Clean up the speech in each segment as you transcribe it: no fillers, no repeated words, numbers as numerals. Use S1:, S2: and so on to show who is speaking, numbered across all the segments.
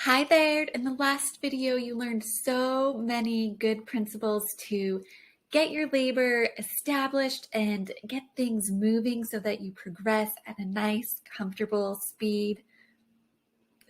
S1: Hi there! In the last video, you learned so many good principles to get your labor established and get things moving so that you progress at a nice, comfortable speed.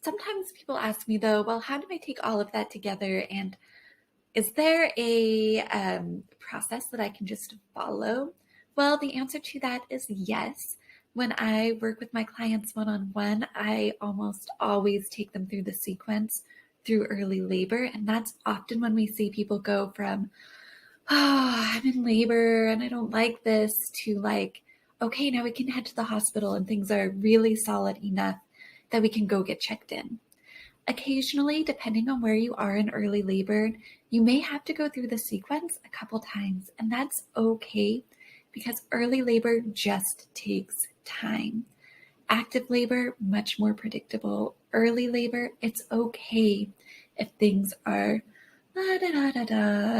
S1: Sometimes people ask me though, well, how do I take all of that together? And is there a process that I can just follow? Well, the answer to that is yes. When I work with my clients one-on-one, I almost always take them through the sequence through early labor. And that's often when we see people go from, oh, I'm in labor and I don't like this, to like, okay, now we can head to the hospital and things are really solid enough that we can go get checked in. Occasionally, depending on where you are in early labor, you may have to go through the sequence a couple times, and that's okay because early labor just takes time. Active labor, much more predictable. Early labor, it's okay if things are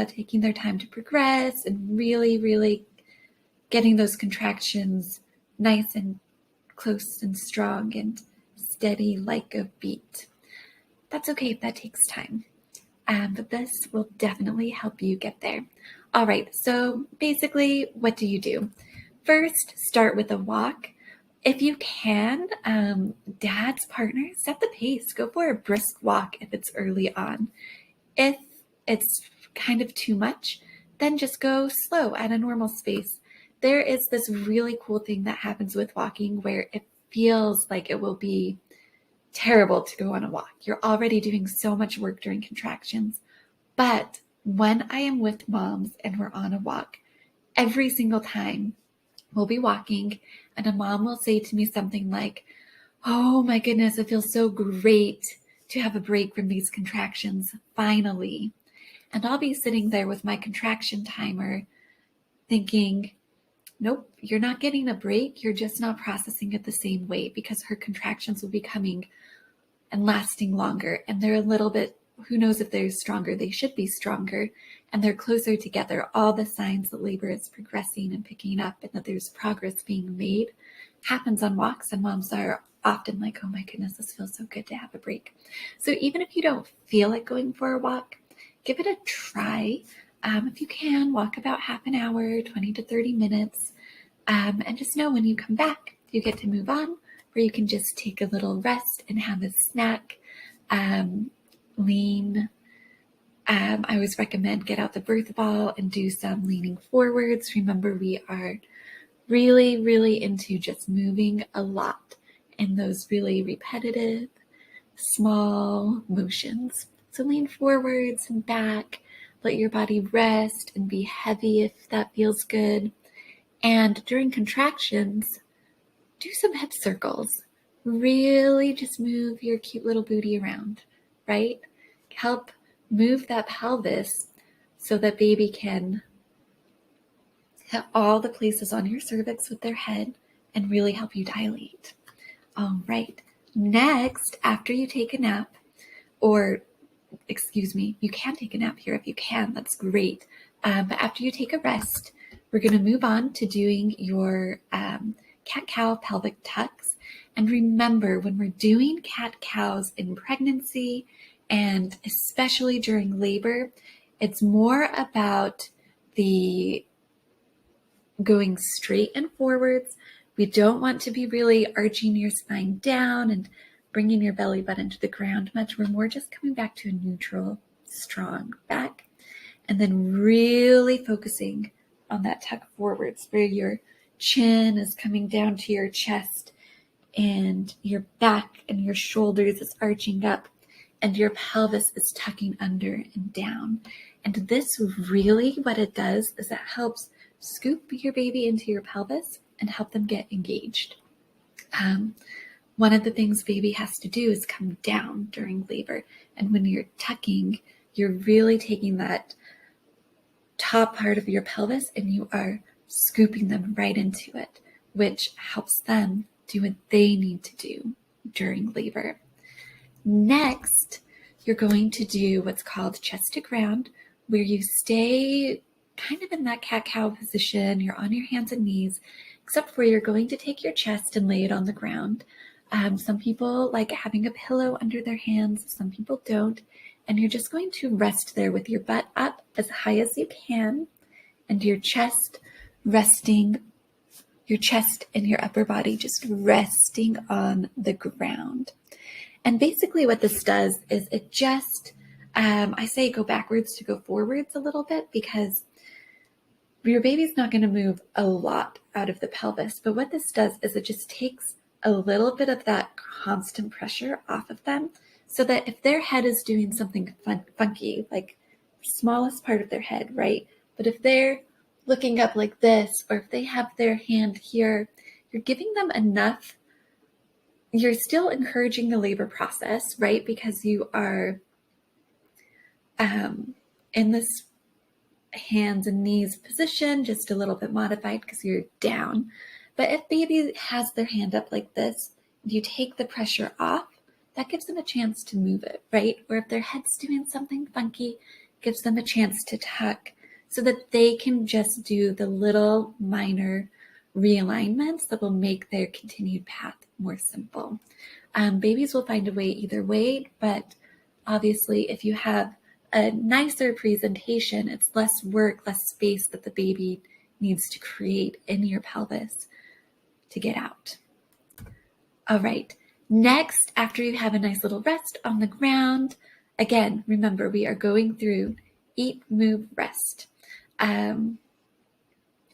S1: taking their time to progress and really getting those contractions nice and close and strong and steady like a beat. That's okay if that takes time, but this will definitely help you get there. All right, so basically, what do you do? First, start with a walk. If you can, dad's partner, set the pace. Go for a brisk walk if it's early on. If it's kind of too much, then just go slow at a normal pace. There is this really cool thing that happens with walking where it feels like it will be terrible to go on a walk. You're already doing so much work during contractions. But when I am with moms and we're on a walk, every single time we'll be walking and a mom will say to me something like, oh my goodness, it feels so great to have a break from these contractions, finally. And I'll be sitting there with my contraction timer thinking, nope, you're not getting a break. You're just not processing it the same way because her contractions will be coming and lasting longer. And they're a little bit, who knows if they're stronger, they should be stronger. And they're closer together. All the signs that labor is progressing and picking up and that there's progress being made happens on walks. And moms are often like, oh my goodness, this feels so good to have a break. So even if you don't feel like going for a walk, give it a try. If you can, walk about half an hour, 20 to 30 minutes. And just know when you come back, you get to move on, or you can just take a little rest and have a snack. Lean. I always recommend get out the birth ball and do some leaning forwards. Remember, we are really into just moving a lot in those really repetitive, small motions. So lean forwards and back. Let your body rest and be heavy if that feels good. And during contractions, do some hip circles. Really just move your cute little booty around, right? Help move that pelvis so that baby can hit all the places on your cervix with their head and really help you dilate. All right. Next, after you take a nap, or excuse me, you can take a nap here if you can. That's great. But after you take a rest, we're going to move on to doing your cat-cow pelvic tucks. And remember, when we're doing cat-cows in pregnancy and especially during labor, it's more about the going straight and forwards. We don't want to be really arching your spine down and bringing your belly button to the ground much. We're more just coming back to a neutral, strong back. And then really focusing on that tuck forwards where your chin is coming down to your chest and your back and your shoulders is arching up and your pelvis is tucking under and down. And this really, what it does is it helps scoop your baby into your pelvis and help them get engaged. One of the things baby has to do is come down during labor. And when you're tucking, you're really taking that top part of your pelvis and you are scooping them right into it, which helps them do what they need to do during labor. Next, you're going to do what's called chest to ground, where you stay kind of in that cat-cow position. You're on your hands and knees, except for you're going to take your chest and lay it on the ground. Some people like having a pillow under their hands, some people don't. And you're just going to rest there with your butt up as high as you can and your chest resting, your chest and your upper body just resting on the ground. And basically what this does is it just, I say go backwards to go forwards a little bit, because your baby's not going to move a lot out of the pelvis. But what this does is it just takes a little bit of that constant pressure off of them, so that if their head is doing something funky, like smallest part of their head, right? But if they're looking up like this, or if they have their hand here, you're giving them enough. You're still encouraging the labor process, right? Because you are in this hands and knees position, just a little bit modified because you're down. But if baby has their hand up like this, you take the pressure off, that gives them a chance to move it, right? Or if their head's doing something funky, gives them a chance to tuck, so that they can just do the little minor realignments that will make their continued path more simple. Babies will find a way either way, but obviously if you have a nicer presentation, it's less work, less space that the baby needs to create in your pelvis to get out. All right, next, after you have a nice little rest on the ground, again, remember we are going through eat, move, rest.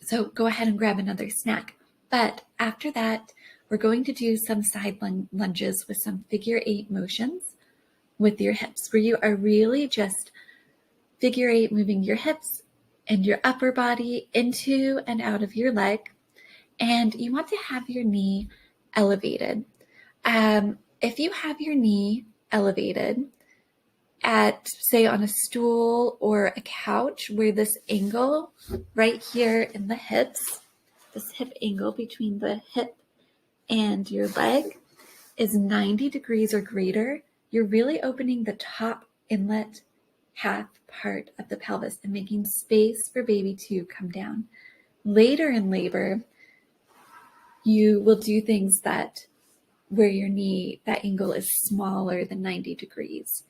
S1: So go ahead and grab another snack. But after that, we're going to do some side lunges with some figure 8 motions with your hips, where you are really just figure 8 moving your hips and your upper body into and out of your leg. And you want to have your knee elevated. If you have your knee elevated at, say, on a stool or a couch, where this angle right here in the hips, this hip angle between the hip and your leg is 90 degrees or greater, you're really opening the top inlet half part of the pelvis and making space for baby to come down. Later in labor, you will do things that where your knee, that angle is smaller than 90 degrees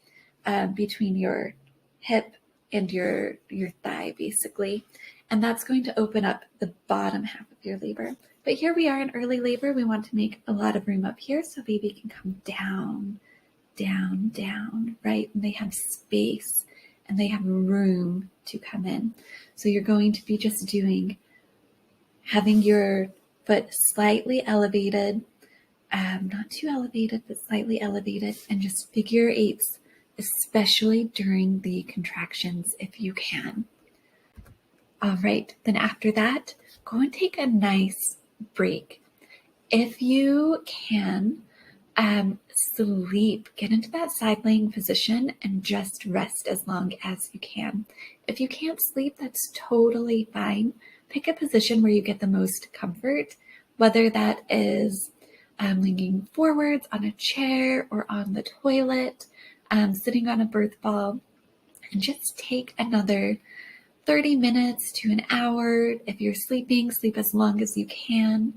S1: between your hip and your thigh, basically. And that's going to open up the bottom half of your labor. But here we are in early labor. We want to make a lot of room up here so baby can come down, down, down, right? And they have space and they have room to come in. So you're going to be just doing, having your foot slightly elevated, not too elevated, but slightly elevated, and just figure 8s, especially during the contractions if you can. All right, then after that, go and take a nice break. If you can, sleep, get into that side laying position and just rest as long as you can. If you can't sleep, that's totally fine. Pick a position where you get the most comfort, whether that is leaning forwards on a chair or on the toilet, sitting on a birth ball, and just take another 30 minutes to an hour. If you're sleeping, sleep as long as you can,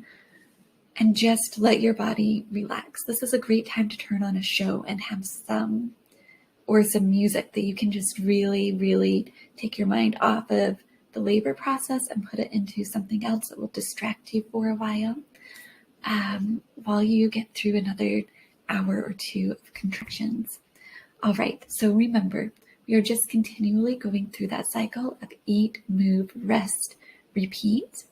S1: and just let your body relax. This is a great time to turn on a show and have some music that you can just really, really take your mind off of the labor process and put it into something else that will distract you for a while you get through another hour or two of contractions. All right, so remember, we are just continually going through that cycle of eat, move, rest, repeat.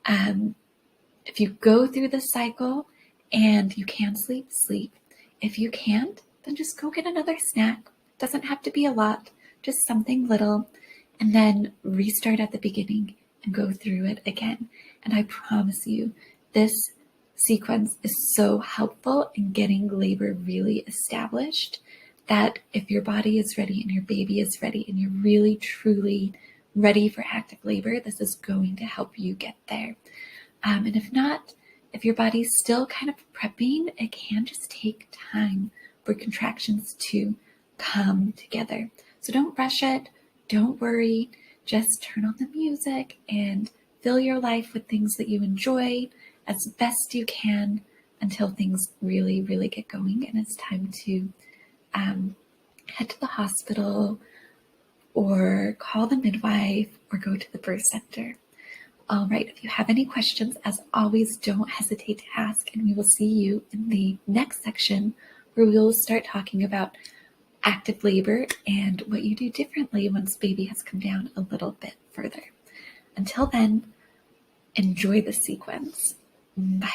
S1: If you go through this cycle and you can sleep, sleep. If you can't, then just go get another snack. It doesn't have to be a lot, just something little, and then restart at the beginning and go through it again. And I promise you, this sequence is so helpful in getting labor really established, that if your body is ready and your baby is ready and you're really, truly ready for active labor, this is going to help you get there. And if not, if your body's still kind of prepping, it can just take time for contractions to come together. So don't rush it. Don't worry. Just turn on the music and fill your life with things that you enjoy as best you can. until things really, really get going and it's time to head to the hospital or call the midwife or go to the birth center. All right, if you have any questions, as always, don't hesitate to ask, and we will see you in the next section where we will start talking about active labor and what you do differently once baby has come down a little bit further. Until then, enjoy the sequence. Bye.